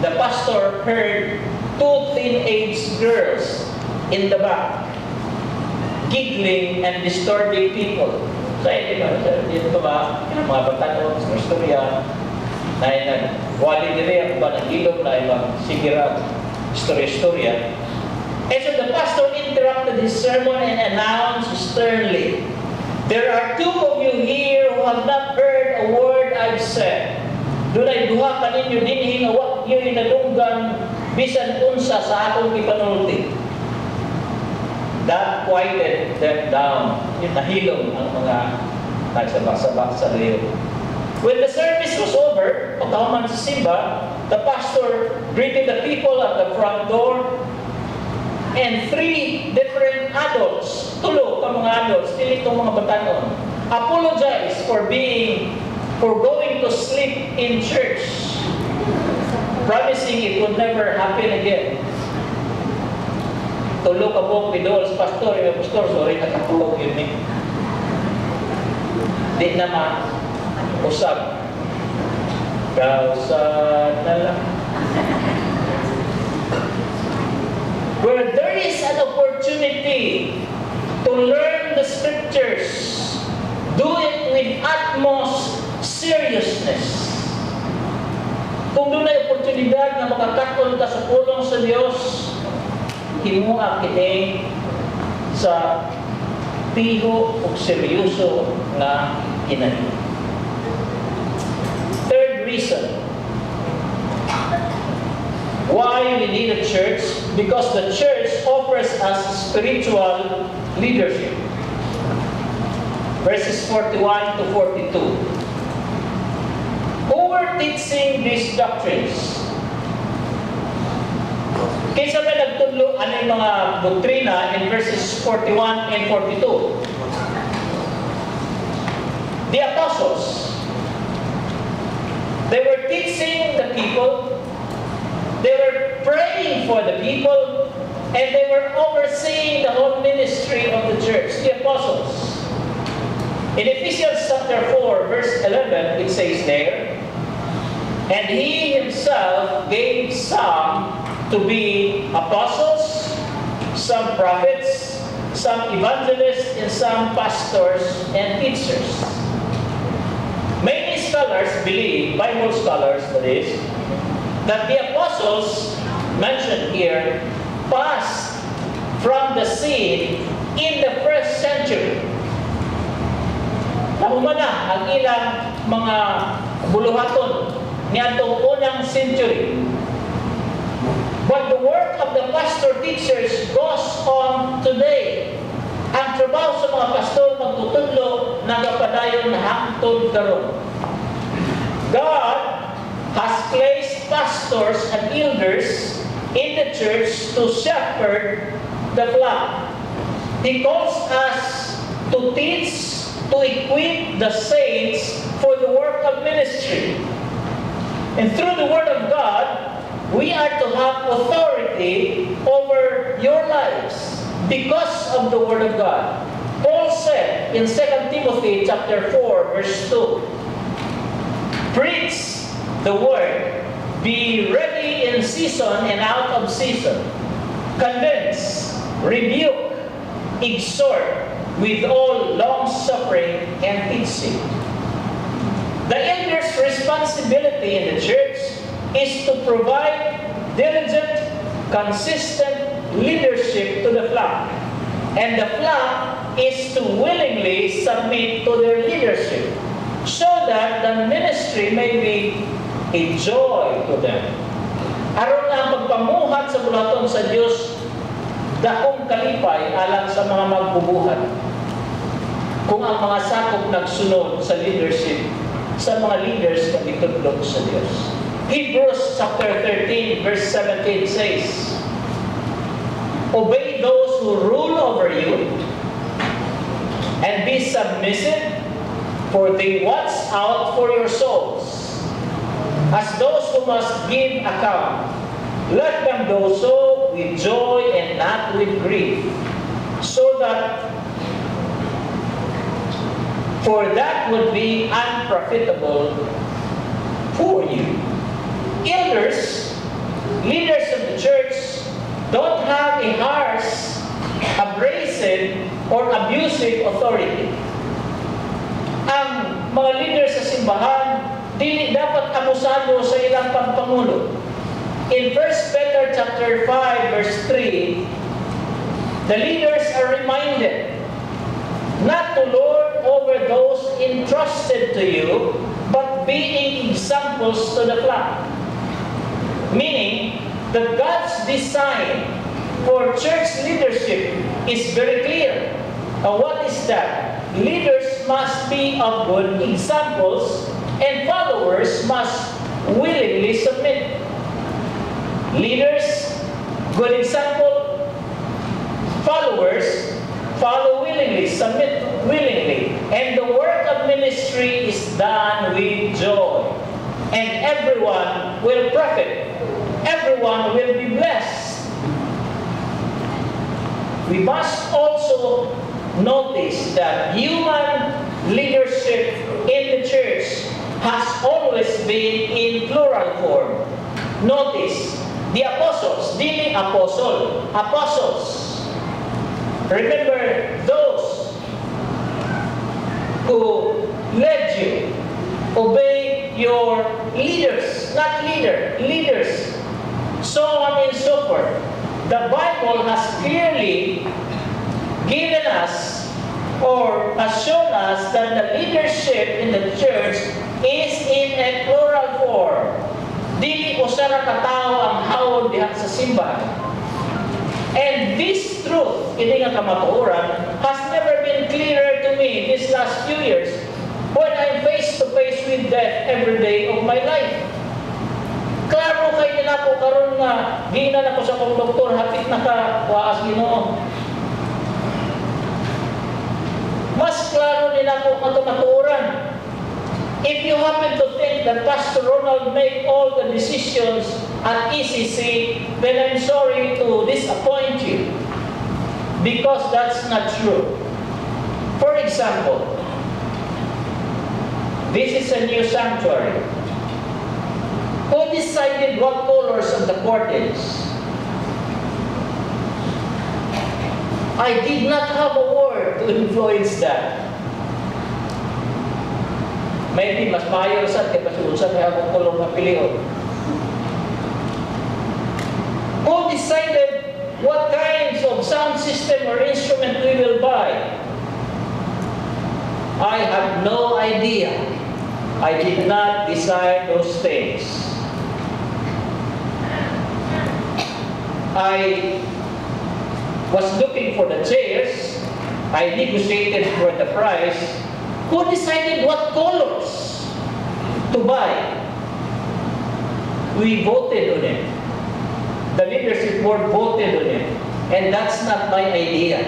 the pastor heard two teenage girls in the back giggling and disturbing people. So, dito ba, mga batanon sa istorya, na wali nila ang ba ng ilog na ibang sigira istorya. And so the pastor interrupted his sermon and announced sternly, "There are two of you here who have not heard a word I've said. Dunay duha ka ninyo dinhi nga wa niyo inadunggan bisan unsa sa akong ipanulti." That quieted them down. Yung nahilom ang mga nagsabak-sabak sa liyo. When the service was over, pagkahuman sa simba, the pastor greeted the people at the front door, and three different adults, tulo ka mga adults, dili itong mga batanon, apologized for going to sleep in church, promising it would never happen again. Tulo ka buong pidol sa pastor, yung pastor, sorry, nakatulog yun eh. Di naman, usap. Kausap na lang. Where there is an opportunity to learn the scriptures, do it with utmost seriousness. Kung doon ay oportunidad na makakatol ka sa pulong sa Diyos, himuha kini sa piho o seryoso na hinahimo. Third reason why we need a church, because the church offers us spiritual leadership. Verses 41 to 42. Who were teaching these doctrines? Kaysa may nagtudlo ano yung mga doktrina in verses 41 and 42. The apostles, they were teaching the people, they were praying for the people, and they were overseeing the whole ministry of the church, the apostles. In Ephesians chapter 4, verse 11, it says there, "And he himself gave some to be apostles, some prophets, some evangelists, and some pastors and teachers." Many scholars believe, Bible scholars that is, that the apostles mentioned here passed from the scene in the first century. Nahumana ang ilang mga buluhaton niadtong unang century. But the work of the pastor teachers goes on today. Ang trabaho sa mga pastor magtutudlo nagapadayon hangtod karon. God has placed pastors and elders in the church to shepherd the flock. He calls us to teach, to equip the saints for the work of ministry. And through the Word of God, we are to have authority over your lives because of the Word of God. Paul said in 2 Timothy chapter 4, verse 2, "Preach the Word, be ready in season and out of season. Convince, rebuke, exhort with all long-suffering and teaching." The elder's responsibility in the church is to provide diligent, consistent leadership to the flock. And the flock is to willingly submit to their leadership so that the ministry may be a joy to them. Aron na ang pagpamuhat sa bulaton sa Diyos, dakong kalipay alang sa mga magbubuhat. Kung ang mga sakop nagsunod sa leadership, sa mga leaders na itudlog sa Diyos. Hebrews chapter 13, verse 17 says, "Obey those who rule over you, and be submissive, for they watch out for your souls, as those who must give account. Let them do so with joy and not with grief, so that for that would be unprofitable for you." Elders or abusive authority. Ang mga leaders sa simbahan, dili dapat abusado sa ilang pagpangulo. In 1 Peter chapter 5, verse 3, the leaders are reminded not to lord over those entrusted to you, but being examples to the flock. Meaning, that God's design for church leadership is very clear. What is that? Leaders must be of good examples, and followers must willingly submit. Leaders, good example. Followers, follow willingly, submit willingly. And the work of ministry is done with joy. And everyone will profit. Everyone will be blessed. We must also notice that human leadership in the church has always been in plural form. Notice, the apostles, dili apostle, apostles. Remember those who led you. Obey your leaders, not leaders. So on and so forth. The Bible has clearly given us or has shown us that the leadership in the church is in a plural form. Dili usara ka tao ang hawod diha sa simbahan. And this truth, ini nga kamatuoran, has never been clearer to me these last few years when I'm face to face with death every day of my life. Klaro kay nila ko karon nga ginan ako sa kong doktor, hapit na ka waas Ginoo. Mas klaro nila ko nga kamatuoran. If you happen to think that Pastor Ronald made all the decisions at ECC, then I'm sorry to disappoint you. Because that's not true. For example, this is a new sanctuary. Who decided what colors of the curtains? I did not have a word to influence that. Maybe mas maayo sa kay pasulsa kay akong kulong nga pilion. Who decided what kinds of sound system or instrument we will buy? I have no idea. I did not decide those things. I was looking for the chairs. I negotiated for the price. Who decided what colors to buy? We voted on it. The leadership board voted on it. And that's not my idea.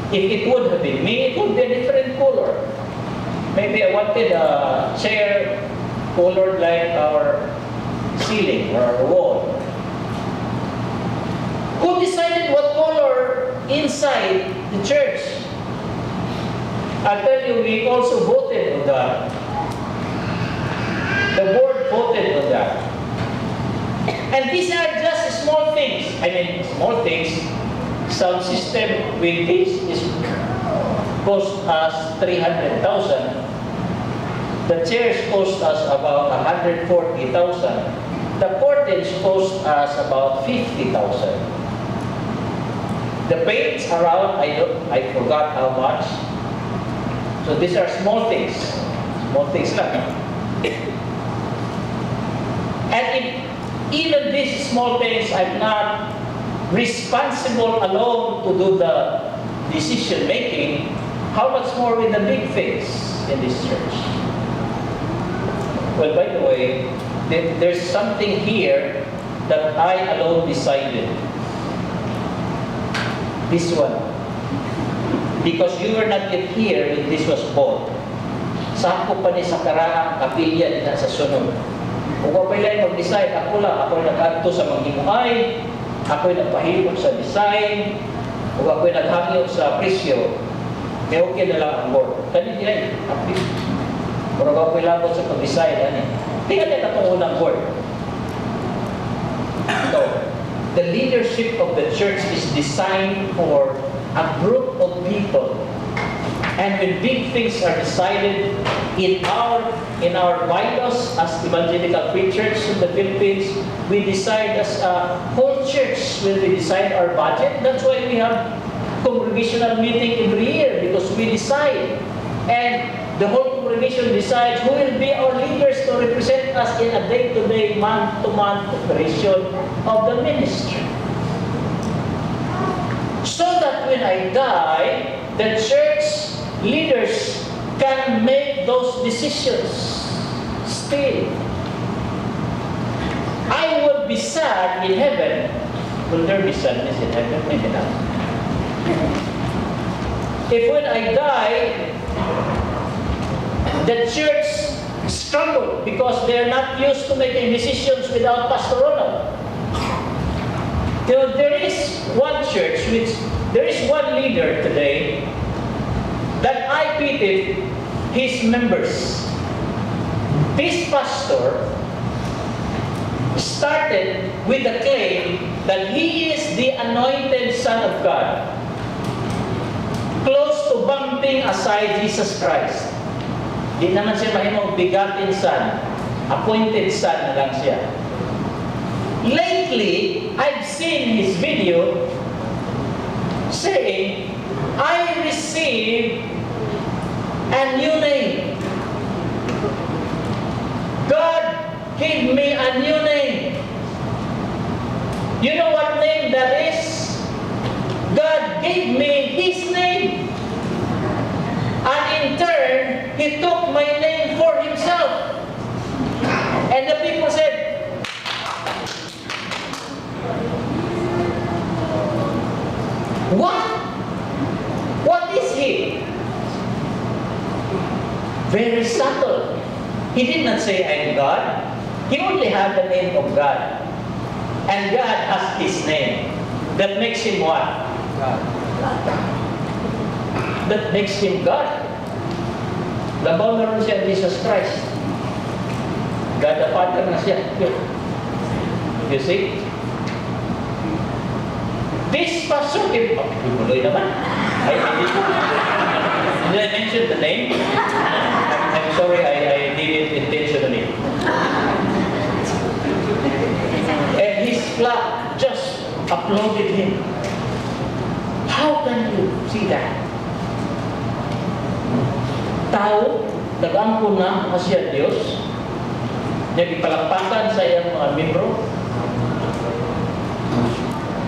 If it would have been me, it would be a different color. Maybe I wanted a chair colored like our ceiling or our wall. Who decided what color inside the church? I'll tell you, we also voted on that. The board voted on that. And these are just small things. I mean, small things. Sound system with this is cost us 300,000. The chairs cost us about 140,000. The curtains cost us about 50,000. The paints around, I forgot how much. So these are small things lang. And even these small things, I'm not responsible alone to do the decision making. How much more with the big things in this church? Well, by the way, there's something here that I alone decided. This one. Because you were not yet here when this was bought. Sako pa ni sa karaang kapilya din sa sunod. Kung wapay lang mag-decide, ako nag-adto sa maghimuay, ako'y nagpahilot sa design, o ako'y naghangyo sa presyo, may okay na lang ang board. Kani din happy. Pero ako'y labot sa pag-decide, tingnan na itong unang board. So, the leadership of the church is designed for a group of people. And when big things are decided in our bylaws as evangelical preachers in the Philippines, we decide as a whole church when we decide our budget. That's why we have congregational meeting every year, because we decide. And the whole congregation decides who will be our leaders to represent us in a day-to-day, month-to-month operation of the ministry. So that when I die, the church leaders can make those decisions still. I will be sad in heaven. Will there be sadness in heaven? Maybe not. If when I die, the church struggle because they're not used to making decisions without Pastor Ronald. There is one church, there is one leader today that I pitied his members. This pastor started with the claim that he is the anointed Son of God, close to bumping aside Jesus Christ. Di naman siya mahimong bigatin son, appointed son na lang siya. Lately, I've seen his video saying, I received a new name. God gave me a new name. You know what name that is? God gave me His name. And in turn, He took my name for Himself. And the people said, what? What is He? Very subtle. He did not say, I am God. He only had the name of God. And God has His name. That makes Him what? God. That makes Him God. Labaw na rin siya Jesus Christ. God the Father na siya. You see? This pastor, pinuloy naman. Did I mention the name? I'm sorry, I did it intentionally. And his flock just applauded him. How can you see that? Tao, nag-ampun na siya Diyos, nagipalakpakan sa iyang mga membro.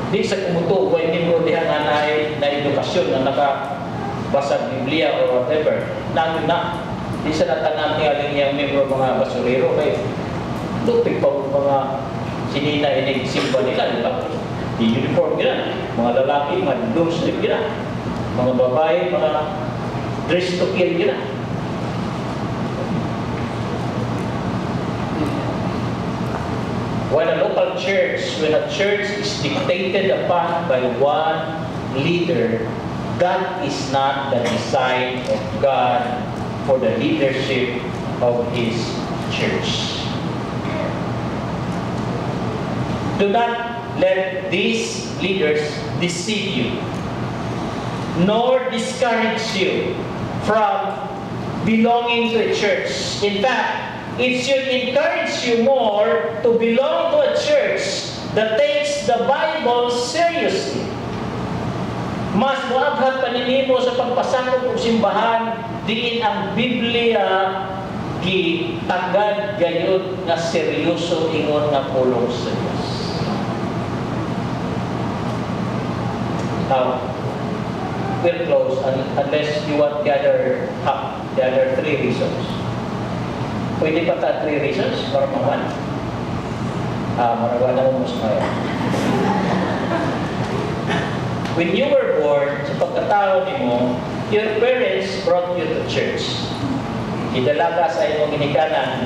Di sa kumuto, kung membro diha na edukasyon na nakabasag Biblia or whatever, namin na, di sa natanang tingaling niyang membro mga basurero, kay lupig pa mga sinina inigsimba nila, di ba? Di uniform nila, mga lalaki, mga loose sleeve nila, mga babae, mga dress to kill nila. When a local church, when a church is dictated upon by one leader, that is not the design of God for the leadership of His church. Do not let these leaders deceive you, nor discourage you from belonging to a church. In fact, it should encourage you more to belong to a church that takes the Bible seriously. Mas muaghat paninimo sa pagpasakop og simbahan diin ang Biblia gitagad gayud nga seryoso ingon nga pulong sa Dios. Now, we'll close unless you want the other three reasons. Pwede pa ta 3 reasons para maman? Maragawa na mo sa kaya. When you were born, sa pagkatao mo, your parents brought you to church. Idala ka sa iyong ginikanan,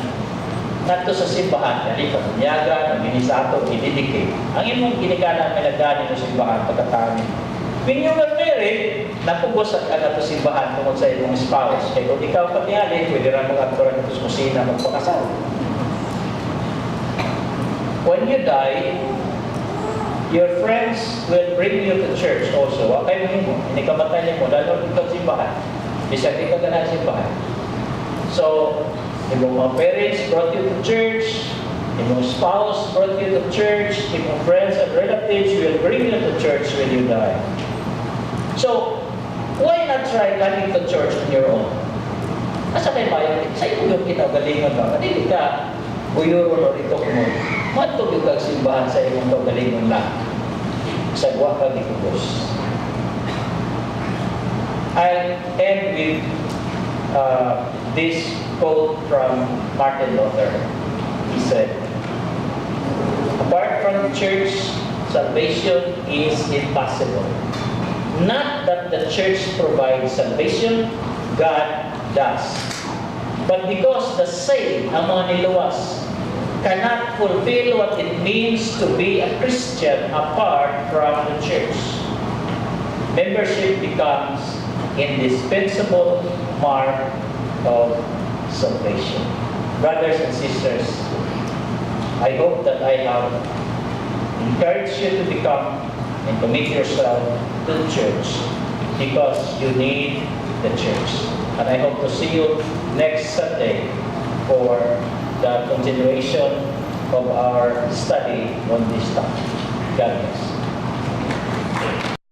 nato sa simbahan, kali pagpunyaga, nabinisato, ididikit. Ang imong ginikanan, pinagdani mo simbahan, pagkatao mo. When you were married, napugos ka na ito simbahan tungkol sa iyong spouse. Kaya kung ikaw patiali, pwede rin mag-agturan ito sa kusina, magpakasal. When you die, Your friends will bring you to church also. Wa kayo mo, hindi ka matay mo, dahil ikaw simbahan. Bisa di ka ganang simbahan. So, yung mga parents brought you to church, yung spouse brought you to church, yung friends and relatives will bring you to church when you die. So, why not try coming to church on your own? Asa kayo bayan? Sa iyo yung kinagalingan ba? Hindi ka buyuro o ito mo. Matog yung kagsimbahan sa iyong kagalingan lang. Sagwa ka di kubos. I'll end with this quote from Martin Luther. He said, apart from church, salvation is impossible. Not that the church provides salvation, God does. But because the saved, ang mga niluwas, cannot fulfill what it means to be a Christian apart from the church, membership becomes indispensable mark of salvation. Brothers and sisters, I hope that I have encouraged you to become and commit yourself to the church because you need the church. And I hope to see you next Sunday for the continuation of our study on this topic. God bless.